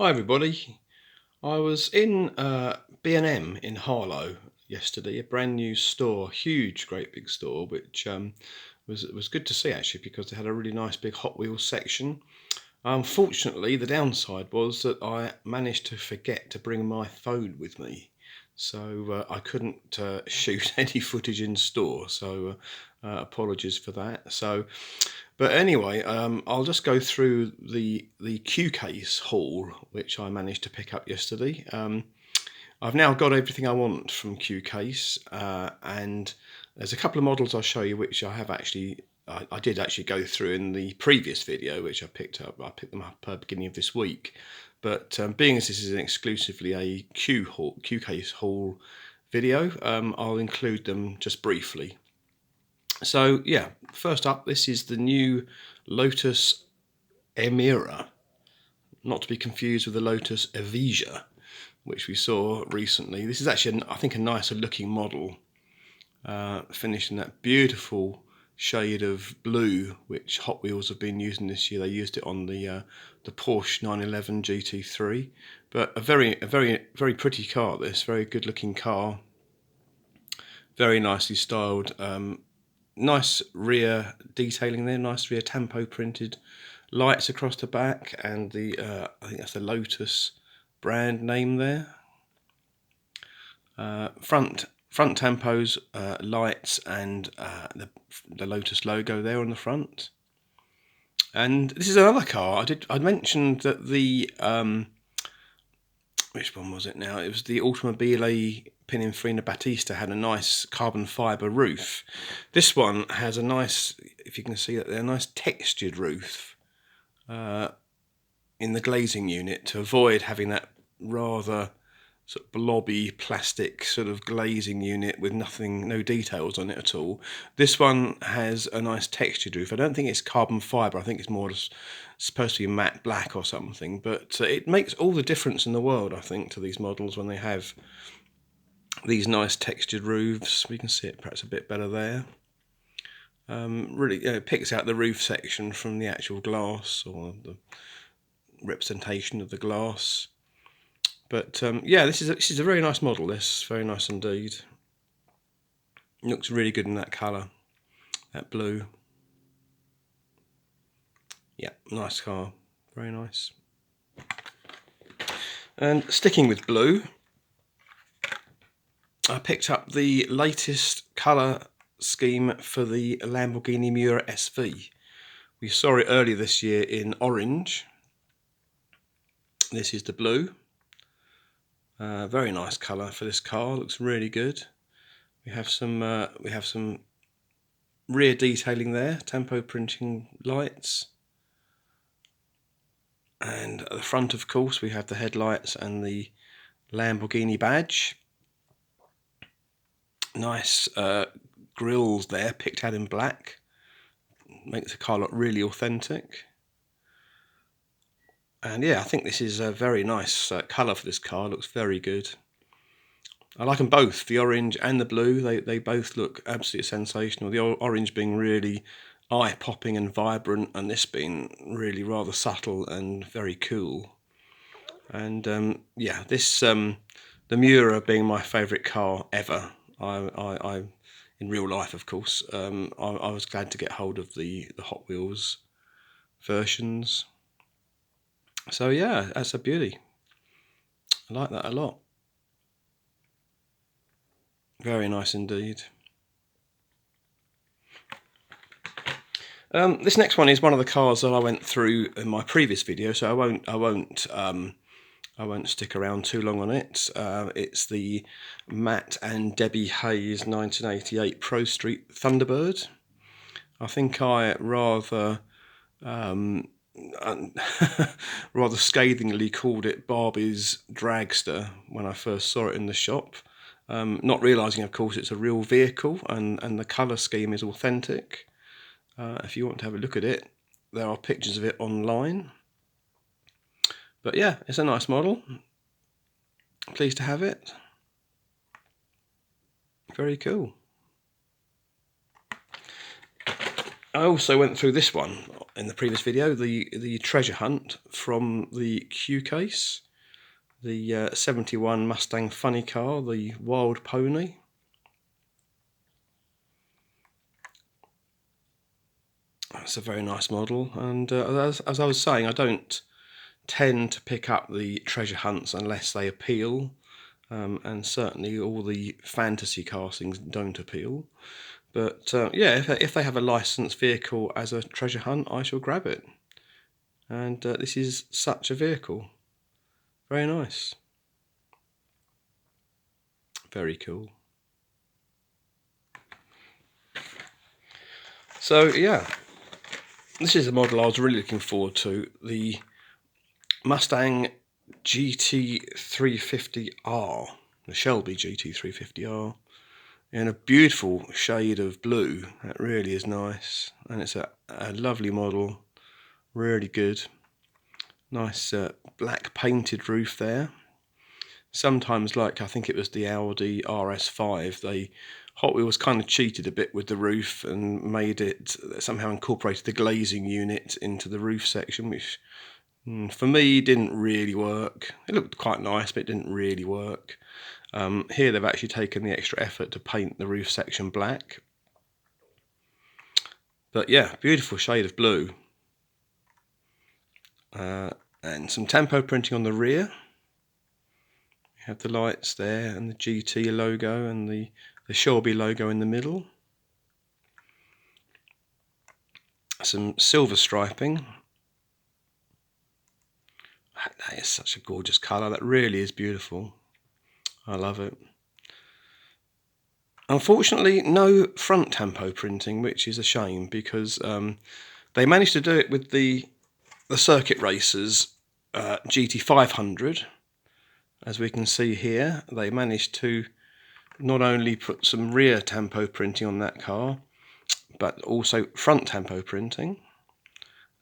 Hi everybody. I was in B&M in Harlow yesterday, a brand new store, huge, great big store, which was good to see actually because they had a really nice big Hot Wheels section. Unfortunately, the downside was that I managed to forget to bring my phone with me, so I couldn't shoot any footage in store. So apologies for that. But anyway, I'll just go through the Q case haul which I managed to pick up yesterday. I've now got everything I want from Q case, and there's a couple of models I'll show you which I have actually. I did actually go through in the previous video, which I picked up. I picked them up at the beginning of this week. But being as this is exclusively a Q case haul video, I'll include them just briefly. So yeah, first up, this is the new Lotus Emira, not to be confused with the Lotus Evija, which we saw recently. This is actually, I think, a nicer looking model, finished in that beautiful shade of blue, which Hot Wheels have been using this year. They used it on the Porsche 911 GT3, but a very pretty car. This very good looking car, very nicely styled. Nice rear detailing there, nice rear tampo printed lights across the back, and the I think that's the Lotus brand name there. Front tampos, lights, and the Lotus logo there on the front. And this is another car. I mentioned that the which one was it now? It was the Automobile Pininfarina Battista had a nice carbon fibre roof. This one has a nice, if you can see that there, a nice textured roof in the glazing unit to avoid having that rather sort of blobby plastic sort of glazing unit with no details on it at all. This one has a nice textured roof. I don't think it's carbon fibre. I think it's more just supposed to be matte black or something. But it makes all the difference in the world, I think, to these models when they have these nice textured roofs. We can see it perhaps a bit better there. Really, it picks out the roof section from the actual glass, or the representation of the glass. But yeah, this is a very nice model. This very nice indeed. It looks really good in that colour, that blue. Yeah, nice car, very nice. And sticking with blue, I picked up the latest colour scheme for the Lamborghini Miura SV. We saw it earlier this year in orange. This is the blue. Very nice colour for this car. Looks really good. We have some rear detailing there, tampo printing lights, and at the front, of course, we have the headlights and the Lamborghini badge. Nice grills there, picked out in black. Makes the car look really authentic. And yeah, I think this is a very nice colour for this car. Looks very good. I like them both, the orange and the blue. They both look absolutely sensational. The orange being really eye-popping and vibrant, and this being really rather subtle and very cool. And yeah, this the Miura being my favourite car ever. I in real life, of course. I was glad to get hold of the Hot Wheels versions. So yeah, that's a beauty. I like that a lot. Very nice indeed. This next one is one of the cars that I went through in my previous video, so I won't stick around too long on it. It's the Matt and Debbie Hayes 1988 Pro Street Thunderbird. I think I rather rather scathingly called it Barbie's dragster when I first saw it in the shop. Not realising, of course, it's a real vehicle and the colour scheme is authentic. If you want to have a look at it, there are pictures of it online. But yeah, it's a nice model. Pleased to have it. Very cool. I also went through this one in the previous video, the treasure hunt from the Q case, the 71 Mustang funny car, the Wild Pony. That's a very nice model, and as I was saying, I don't tend to pick up the treasure hunts unless they appeal, and certainly all the fantasy castings don't appeal. But yeah, if they have a licensed vehicle as a treasure hunt, I shall grab it. And this is such a vehicle. Very nice. Very cool. So yeah, this is a model I was really looking forward to. The Mustang GT350R, the Shelby GT350R, in a beautiful shade of blue. That really is nice, and it's a lovely model, really good. Nice black painted roof there. Sometimes, like I think it was the Audi RS5, Hot Wheels kind of cheated a bit with the roof and made it, somehow incorporated the glazing unit into the roof section, which for me didn't really work. It looked quite nice, but it didn't really work. Here they've actually taken the extra effort to paint the roof section black. But yeah, beautiful shade of blue. And some tempo printing on the rear. You have the lights there and the GT logo and the Shelby logo in the middle. Some silver striping. That is such a gorgeous colour. That really is beautiful. I love it. Unfortunately, no front tempo printing, which is a shame, because they managed to do it with the circuit racers GT500. As we can see here, they managed to not only put some rear tempo printing on that car, but also front tempo printing.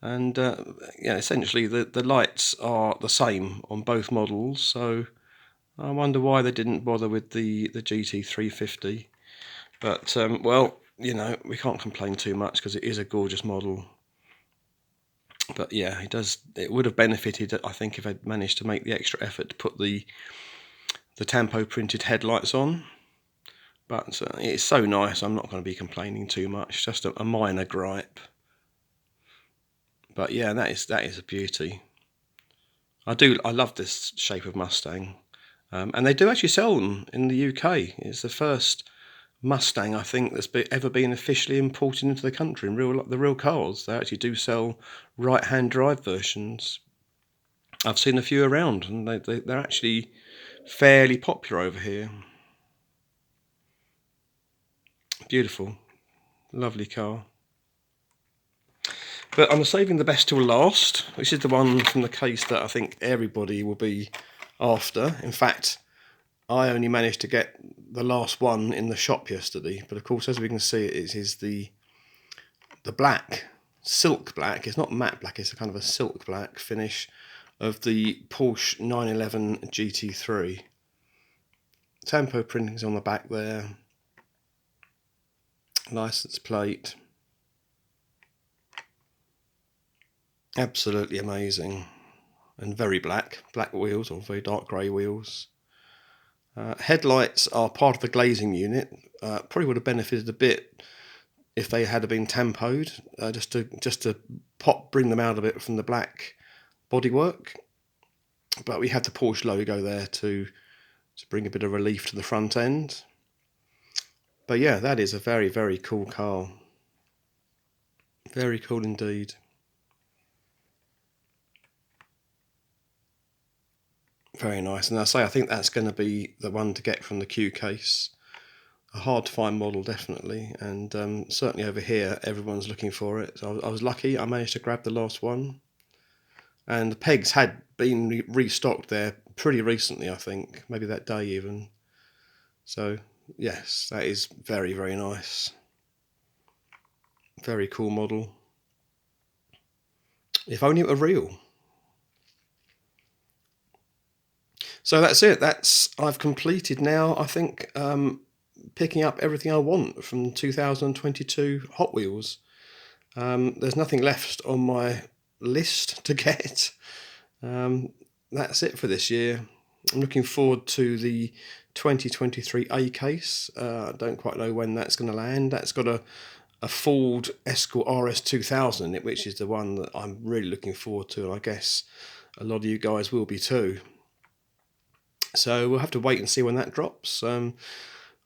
And yeah, essentially the lights are the same on both models, so I wonder why they didn't bother with the GT350. But well, you know, we can't complain too much because it is a gorgeous model. But yeah, it would have benefited, I think, if I'd managed to make the extra effort to put the tempo printed headlights on. But it's so nice, I'm not going to be complaining too much. Just a minor gripe. But yeah, that is a beauty. I love this shape of Mustang, and they do actually sell them in the UK. It's the first Mustang, I think, that's ever been officially imported into the country in the real cars. They actually do sell right-hand drive versions. I've seen a few around, and they're actually fairly popular over here. Beautiful, lovely car. But I'm saving the best till last, which is the one from the case that I think everybody will be after. In fact, I only managed to get the last one in the shop yesterday, but of course, as we can see, it is the black, silk black. It's not matte black, it's a kind of a silk black finish of the Porsche 911 GT3. Tempo printing's on the back there. License plate. Absolutely amazing. And very black wheels, or very dark grey wheels. Headlights are part of the glazing unit. Probably would have benefited a bit if they had been tempoed, just to bring them out a bit from the black bodywork. But we had the Porsche logo there to bring a bit of relief to the front end. But yeah, that is a very, very cool car. Very cool indeed. Very nice. And I think that's going to be the one to get from the Q case. A hard to find model, definitely. And certainly over here, everyone's looking for it. So I was lucky. I managed to grab the last one. And the pegs had been restocked there pretty recently, I think. Maybe that day even. So yes, that is very, very nice. Very cool model. If only it were real. So that's it. I've completed now, I think, picking up everything I want from 2022 Hot Wheels. There's nothing left on my list to get. That's it for this year. I'm looking forward to the 2023 A case. I don't quite know when that's going to land. That's got a Ford Escort RS2000 in it, which is the one that I'm really looking forward to, and I guess a lot of you guys will be too. So we'll have to wait and see when that drops. I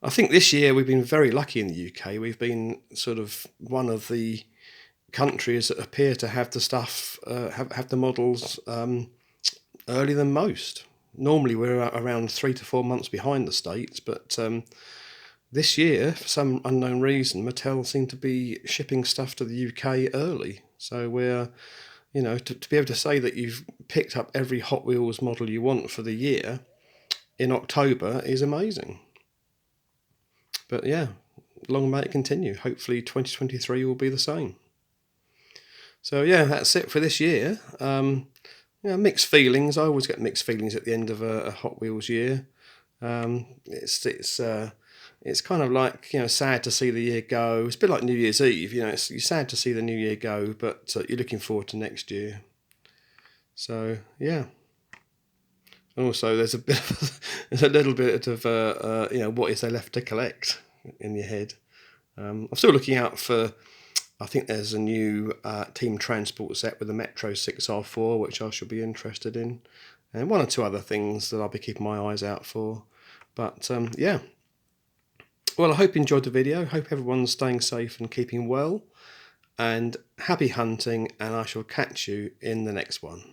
think this year we've been very lucky in the UK. We've been sort of one of the countries that appear to have the stuff, have the models earlier than most. Normally we're around 3 to 4 months behind the States, but this year, for some unknown reason, Mattel seem to be shipping stuff to the UK early. So we're, you know, to be able to say that you've picked up every Hot Wheels model you want for the year in October is amazing. But yeah, long may it continue. Hopefully 2023 will be the same. So yeah, that's it for this year. Mixed feelings. I always get mixed feelings at the end of a Hot Wheels year. It's kind of like, you know, sad to see the year go. It's a bit like New Year's Eve. You know, you're sad to see the new year go, but you're looking forward to next year. So yeah. And also, there's a little bit of what is there left to collect in your head. I'm still looking out for. I think there's a new Team Transport set with the Metro 6R4, which I shall be interested in, and one or two other things that I'll be keeping my eyes out for. But yeah. Well, I hope you enjoyed the video. Hope everyone's staying safe and keeping well. And happy hunting, and I shall catch you in the next one.